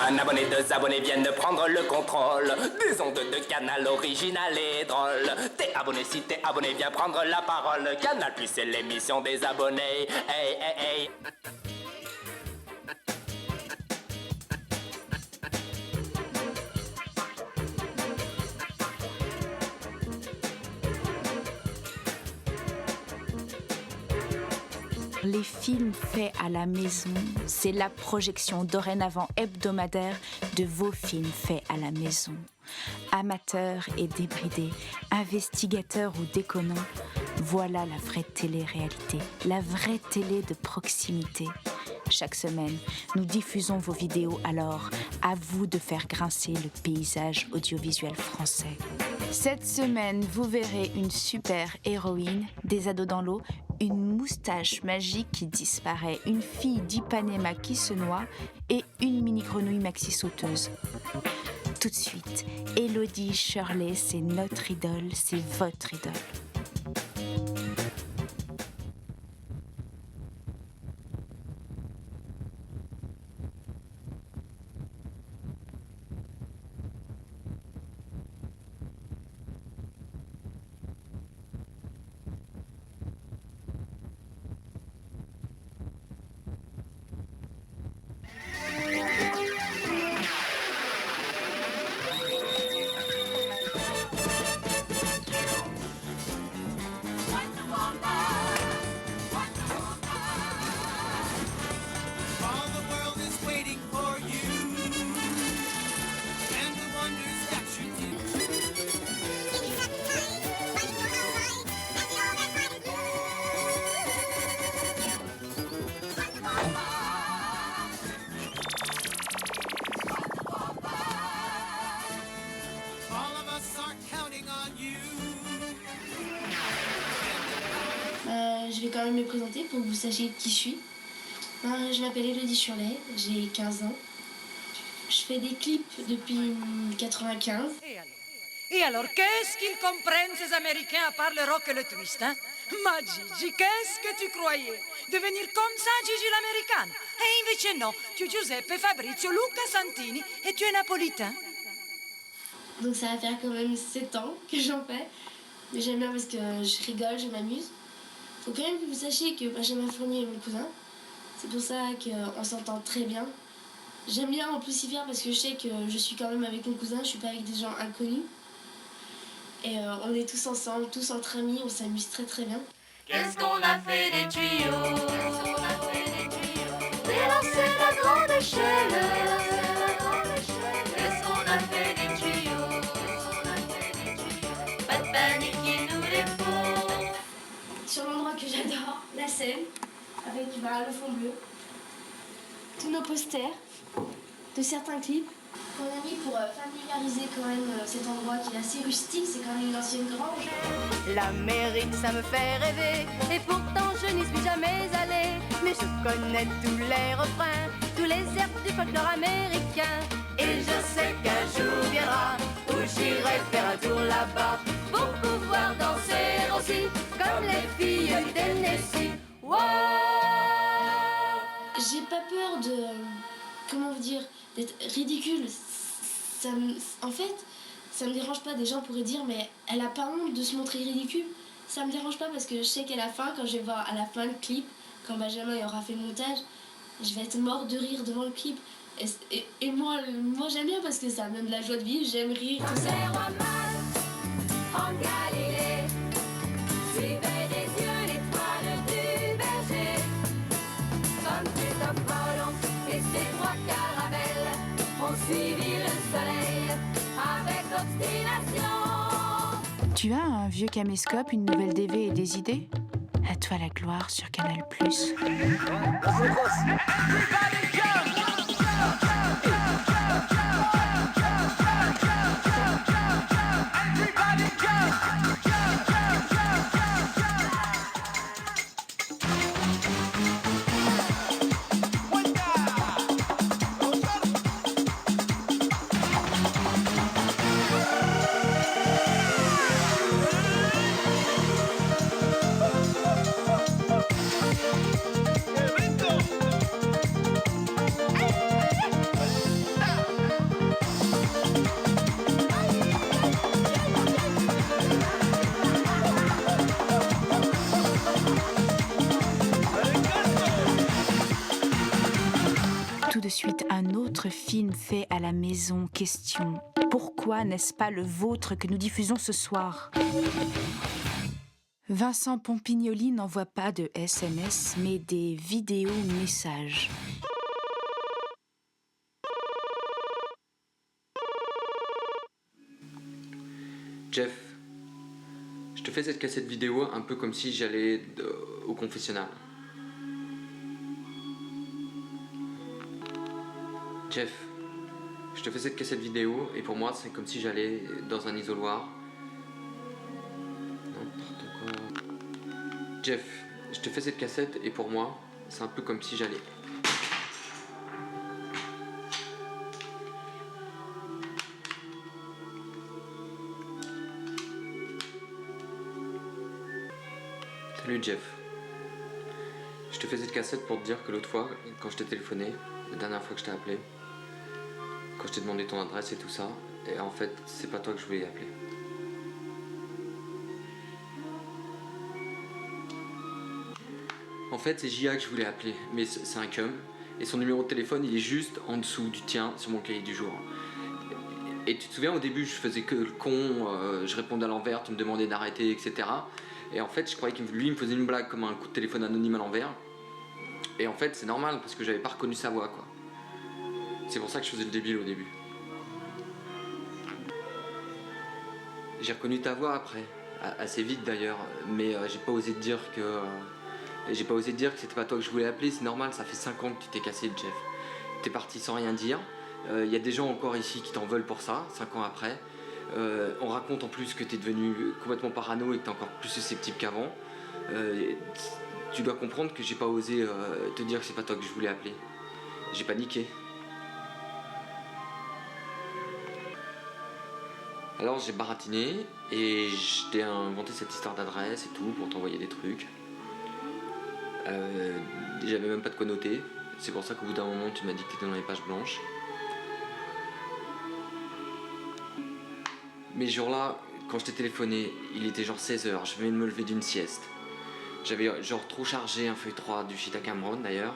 Un abonné, deux abonnés viennent de prendre le contrôle des ondes de Canal original et drôle. T'es abonné, si t'es abonné, viens prendre la parole. Canal Plus, c'est l'émission des abonnés. Hey, hey, hey. Les films faits à la maison, c'est la projection dorénavant hebdomadaire de vos films faits à la maison. Amateurs et débridés, investigateurs ou déconnants, voilà la vraie télé-réalité, la vraie télé de proximité. Chaque semaine, nous diffusons vos vidéos, alors à vous de faire grincer le paysage audiovisuel français. Cette semaine, vous verrez une super héroïne, des ados dans l'eau, une moustache magique qui disparaît, une fille d'Ipanema qui se noie et une mini-grenouille maxi-sauteuse. Tout de suite, Élodie Shirley, c'est notre idole, c'est votre idole. Je vais quand même me présenter pour que vous sachiez qui je suis. Je m'appelle Élodie Shirley, j'ai 15 ans. Je fais des clips depuis 95. Et alors, qu'est-ce qu'ils comprennent ces Américains à part le rock et le twist, hein? Ma Gigi, qu'est-ce que tu croyais? Devenir comme ça, Gigi l'americane? Et invece no, tu es Giuseppe, Fabrizio, Luca Santini et tu es napolitain. Donc ça va faire quand même 7 ans que j'en fais. Mais j'aime bien parce que je rigole, je m'amuse. Faut quand même que vous sachiez que Benjamin Fournier est mon cousin. C'est pour ça qu'on s'entend très bien. J'aime bien en plus y faire parce que je sais que je suis quand même avec mon cousin, je suis pas avec des gens inconnus. Et on est tous ensemble, tous entre amis, on s'amuse très très bien. Qu'est-ce qu'on a fait des tuyaux? Délancer la grande échelle. Qu'est-ce qu'on a fait des tuyaux? Pas de panique, il nous les faut. Sur l'endroit que j'adore, la scène, avec le fond bleu, tous nos posters de certains clips qu'on a mis pour familiariser quand même cet endroit qui est assez rustique, c'est quand même une ancienne grange. L'Amérique, ça me fait rêver, et pourtant je n'y suis jamais allée. Mais je connais tous les refrains, tous les airs du folklore américain. Et je sais qu'un jour viendra où j'irai faire un tour là-bas pour pouvoir danser aussi comme les filles du Tennessee. Wow! J'ai pas peur de, comment vous dire, d'être ridicule. En fait, ça me dérange pas. Des gens pourraient dire, mais elle a pas honte de se montrer ridicule. Ça me dérange pas parce que je sais qu'à la fin, quand je vais voir à la fin le clip, quand Benjamin y aura fait le montage, je vais être mort de rire devant le clip. Et moi j'aime bien parce que ça me donne de la joie de vivre, j'aime rire, tout ça. En Galilée, suivez des yeux l'étoile du berger. Comme Christophe Colomb et ses 3 caravelles ont suivi le soleil avec obstination. Tu as un vieux caméscope, une nouvelle DV et des idées? À toi la gloire sur Canal+. de suite un autre film fait à la maison. Question: pourquoi n'est-ce pas le vôtre que nous diffusons ce soir? Vincent Pompignoli n'envoie pas de SMS, mais des vidéos-messages. Jeff, je te fais cette cassette vidéo un peu comme si j'allais au confessionnal. Jeff, je te fais cette cassette vidéo et pour moi c'est comme si j'allais dans un isoloir. N'importe quoi. Jeff, je te fais cette cassette et pour moi c'est un peu comme si j'allais... Salut Jeff. Je te fais cette cassette pour te dire que l'autre fois, quand je t'ai téléphoné, la dernière fois que je t'ai appelé, quand je t'ai demandé ton adresse et tout ça, et en fait, c'est pas toi que je voulais appeler. En fait, c'est JA que je voulais appeler, mais c'est un cum, et son numéro de téléphone, il est juste en dessous du tien sur mon cahier du jour. Et tu te souviens, au début, je faisais que le con, je répondais à l'envers, tu me demandais d'arrêter, etc. Et en fait, je croyais qu'il me faisait une blague comme un coup de téléphone anonyme à l'envers. Et en fait, c'est normal parce que j'avais pas reconnu sa voix, quoi. C'est pour ça que je faisais le débile au début. J'ai reconnu ta voix après, assez vite d'ailleurs, mais j'ai pas osé te dire que c'était pas toi que je voulais appeler. C'est normal, ça fait 5 ans que tu t'es cassé, Jeff. T'es parti sans rien dire. Y a des gens encore ici qui t'en veulent pour ça, 5 ans après. On raconte en plus que t'es devenu complètement parano et que t'es encore plus susceptible qu'avant. Tu dois comprendre que j'ai pas osé te dire que c'est pas toi que je voulais appeler. J'ai paniqué. Alors j'ai baratiné et je t'ai inventé cette histoire d'adresse et tout pour t'envoyer des trucs. J'avais même pas de quoi noter. C'est pour ça qu'au bout d'un moment tu m'as dit que t'étais dans les pages blanches. Mais ce jour-là, quand je t'ai téléphoné, il était genre 16h, je venais de me lever d'une sieste. J'avais genre trop chargé un feuille 3 du shit à Cameron d'ailleurs.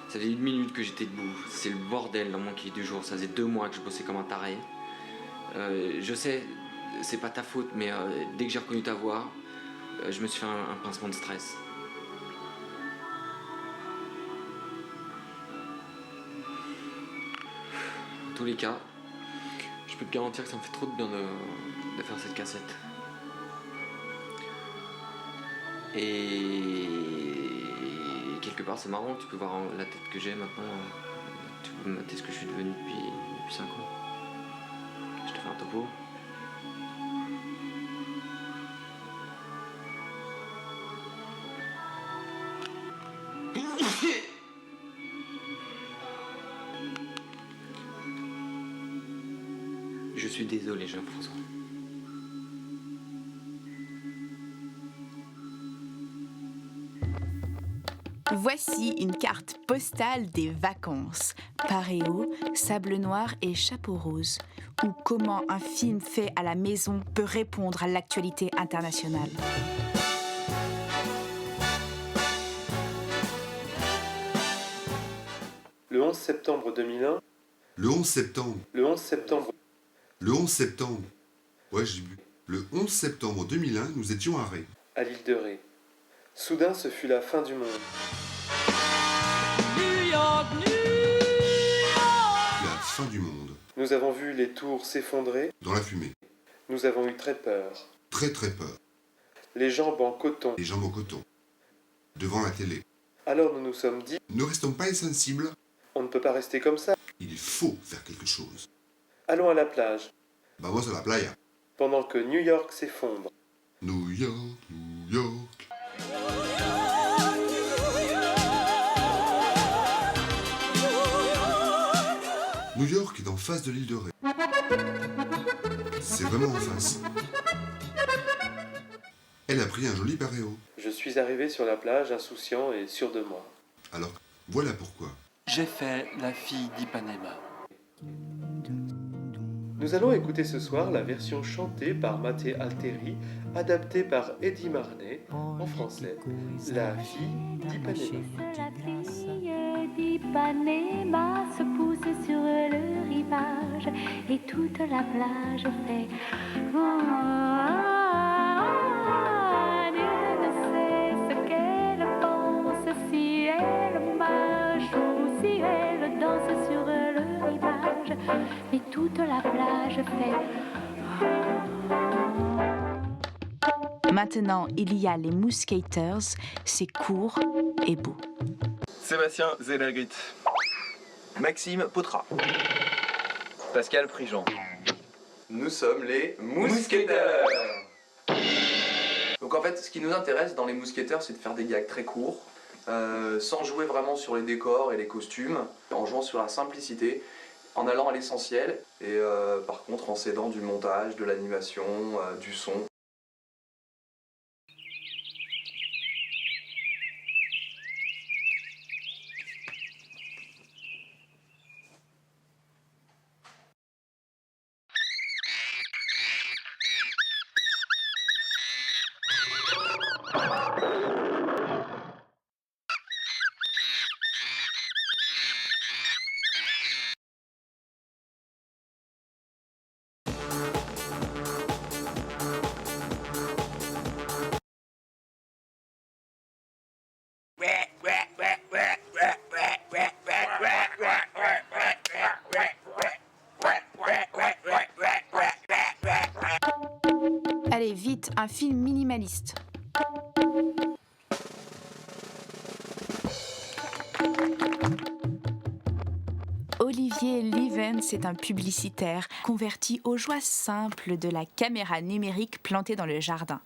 Ça faisait 1 minute que j'étais debout, c'est le bordel dans mon cahier du jour, ça faisait 2 mois que je bossais comme un taré. Je sais, c'est pas ta faute, mais dès que j'ai reconnu ta voix, je me suis fait un pincement de stress. En tous les cas, je peux te garantir que ça me fait trop de bien de faire cette cassette. Et quelque part c'est marrant, tu peux voir la tête que j'ai maintenant, tu peux mater ce que je suis devenu depuis 5 ans. Je te fais un topo. Je suis désolé, Jean-François. Voici une carte postale des vacances. Paréo, sable noir et chapeau rose. Ou comment un film fait à la maison peut répondre à l'actualité internationale. Le 11 septembre 2001. Le 11 septembre. Le 11 septembre. Le 11 septembre. Ouais, j'ai bu. Le 11 septembre 2001, nous étions à Ré. À l'île de Ré. Soudain, ce fut la fin du monde. La fin du monde. Nous avons vu les tours s'effondrer. Dans la fumée. Nous avons eu très peur. Très très peur. Les jambes en coton. Les jambes en coton. Devant la télé. Alors nous nous sommes dit, Ne restons pas insensibles. on ne peut pas rester comme ça. Il faut faire quelque chose. Allons à la plage. Vamos a la playa. Pendant que New York s'effondre. New York, New York. New York est en face de l'île de Ré. C'est vraiment en face. Elle a pris un joli paréo. Je suis arrivé sur la plage insouciant et sûr de moi. Alors, voilà pourquoi. J'ai fait la fille d'Ipanema. Nous allons écouter ce soir la version chantée par Matteo Alteri, adaptée par Eddie Marnet en français, La fille d'Ipanema. La fille d'Ipanema se pousse sur le rivage et toute la plage fait nul ne sait ce qu'elle pense, si elle marche ou si elle danse sur le rivage, et toute la plage fait. Maintenant, il y a les Mousquetaires, c'est court et beau. Sébastien Zellagrit. Maxime Potra. Pascal Prigent. Nous sommes les Mousquetaires. Donc en fait, ce qui nous intéresse dans les Mousquetaires, c'est de faire des gags très courts, sans jouer vraiment sur les décors et les costumes, en jouant sur la simplicité, en allant à l'essentiel, et par contre en s'aidant du montage, de l'animation, du son. Allez, vite, un film minimaliste. Olivier Levens est un publicitaire converti aux joies simples de la caméra numérique plantée dans le jardin.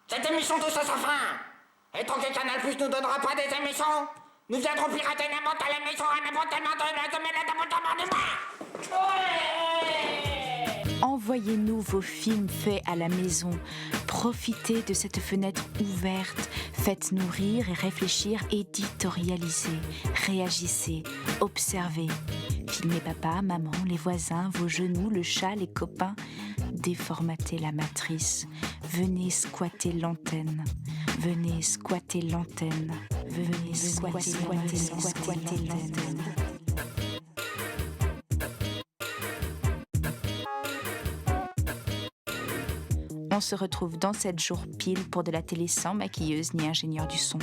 Cette émission touche à sa fin. Et tant que Canal Plus nous donnera pas des émissions, nous viendrons pirater n'importe quelle émission à n'importe quel moment de la semaine et n'importe quel moment du mois. Envoyez-nous vos films faits à la maison. Profitez de cette fenêtre ouverte. Faites-nous rire et réfléchir, éditorialisez, réagissez, observez. Filmez papa, maman, les voisins, vos genoux, le chat, les copains. Déformatez la matrice. Venez squatter l'antenne. Venez squatter l'antenne. Venez squatter l'antenne. On se retrouve dans 7 jours pile pour de la télé sans maquilleuse ni ingénieur du son.